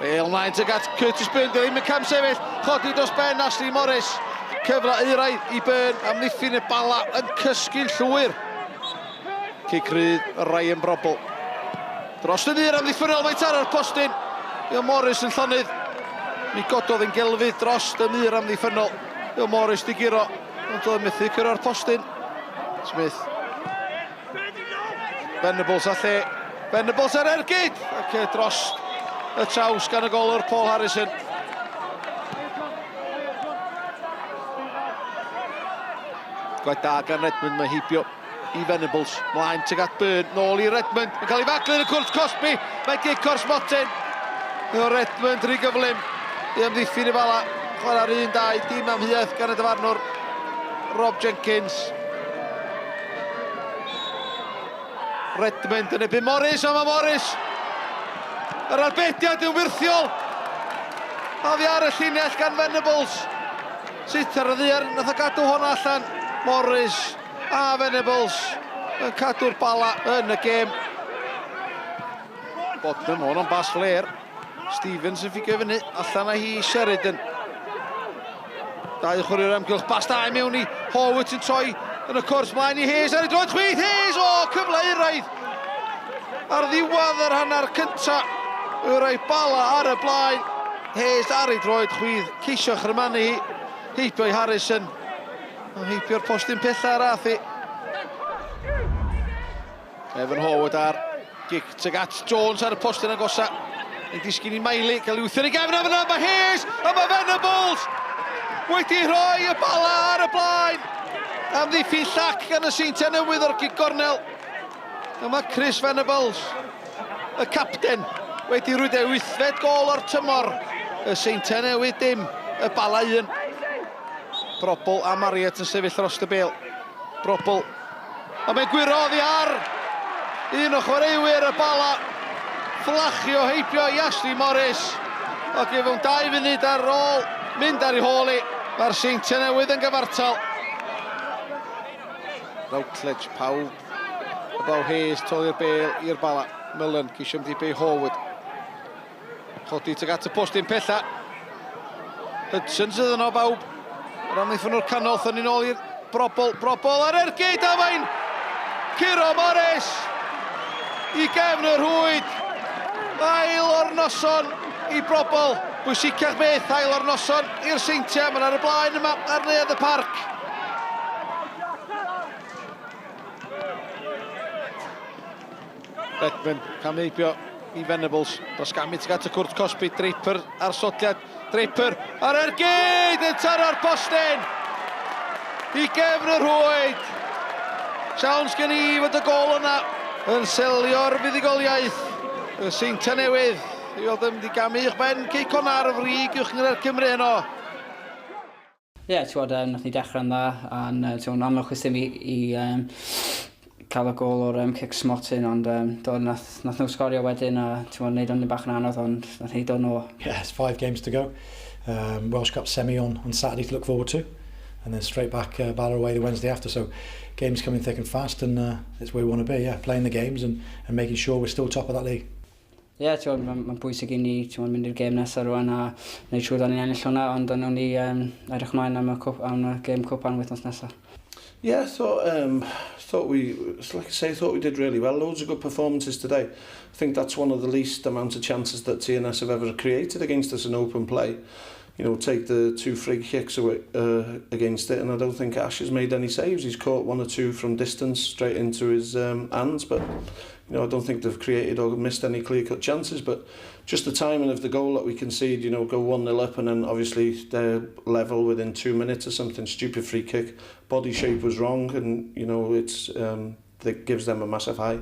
Bale mlaen tuag at Curtis Byrne, ddim yn cam sefyll, chodi dros ben Ashley Morris. Cyfle euraidd I Byrne, amddiffyn y Bala yn cysgu'n llwyr. Cic rydd Ryan Brobl. Dros y mur amddiffynol, mae taro'r postyn. Yw Morris yn llonydd. Mi gododd yn gelfydd dros y mur amddiffynol. Yw Morris di giro, ond oedd methu cyrra'r postyn. Smith. Venables a lle. Venables ar ergyd. Ac dros y traws gan y golwr Paul Harrison. Gwaith da gan Redmond, mae heibio I Venables. Mlaen tuag at Byrne, nôl I Redmond. Mae'n cael ei faclu yn y cwrs Cosby. Mae gic o'r Smotin. Yw Redmond rhy gyflym. I amddiffyn I Bala. Chwarae'r 1-2, dim amheuaeth gan y dyfarnwr Rob Jenkins. Redmond yn ebyn Morris, a mae Morris. Yr arbediad yw wirthiol. Oddi ar y llinell gan Venables. Sut ar y ddiar, nath o gadw hwnna allan. Morris a Venables yn cadw'r Bala yn y gêm. Bodnam o'n bas fler. Stevens yn ffigio fyny, allan â hi Sheridan. Dau chwarae'r amgylch, bas da I mewn I Howard yn troi yn y cwrs mlaen I Hayes ar ei droed chwith. Hayes, o, cyfle uraidd. Ar ddiwedd yr hanner cynta, yw'r Bala ar y blaen. Hayes ar ei droed chwith, ceisio chrymanu hi. Heibio I Harrison. Heibio'r postyn pella ar athi. Evan Howard ar gic tuag at Jones ar y postyn agosa. Yn disgyn I Miley, cael ei wthio I gefn am yna, mae Hayes, a mae Venables wedi rhoi y Bala ar y blaen. Amddiffyn llac gan y Seintiau Newydd o'r gic gornel. A mae Chris Venables, y capten, wedi rwyd e wythfed gol o'r tymor. Y Seintiau Newydd dim, y Bala 1. Brobl a Marriott yn sefyll dros y bêl. Brobl. A mae'n gwiro oddi ar. Un o chwaraewyr y Bala. Fflachio heibio I Ashley Morris. Ac efo 2 funud ar ôl. Mynd ar ei hôl I. Mae'r Seintiau Newydd yn gyfartal. Routledge, pawb. Ybaw Hayes, toli'r bêl i'r Bala. Millen, cisio ymddibu Howard. Chodi tuag at y postyn pella. Hudson sydd yno bawb. Yr amddiffynwr canol, thynnu nôl i'r Brobl ar ergyd, a mae'n curo Morris I gefn yr hwyd. Ail o'r noson I Brobl. Bwysicach beth, ail o'r noson i'r Seintiau. Mae'n ar y blaen yma ar neuadd y parc. Redmond, cam heibio I Venables. Dosgamu tuag at y cwrt Cosby, Draper ar sodliad. Draper ar ergyd yn taro'r postyn. I gefn yr hwyd. Siawns gen I fod y gol yna yn selio'r fuddigoliaeth. Y Seintiau Newydd. I oedd yn digamu i'ch ben Ceicon ar y frig i'ch Gynghrair Cymru yno. Ie, nath ni dechrau'n dda, a'n anlwchus ddim I cael y gol o'r cic Smotin, ond nath nhw sgorio wedyn a neud o'n bach yn anodd, ond nath ni dod nhw. Yeah, it's 5 games to go. Welsh Cup semi on Saturday to look forward to, and then straight back Bala away the Wednesday after. So games coming thick and fast, and it's where we want to be. Yeah, playing the games and making sure we're still top of that league. Ie, mae'n bwysig I ni mynd i'r gêm nesaf rwan a wneud siŵr da ni'n ennill hwnna, ond nhw'n ni edrych ymlaen am y gêm cwpan wythnos nesaf. Yeah, thought we did really well. Loads of good performances today. I think that's one of the least amount of chances that TNS have ever created against us in open play. You know, take the 2 free kicks away, against it, and I don't think Ash has made any saves. He's caught 1 or 2 from distance straight into his hands, but you know, I don't think they've created or missed any clear-cut chances. But just the timing of the goal that we concede, you know, go 1-0 up and then obviously they're level within 2 minutes or something. Stupid free kick. Body shape was wrong, and you know, that gives them a massive high.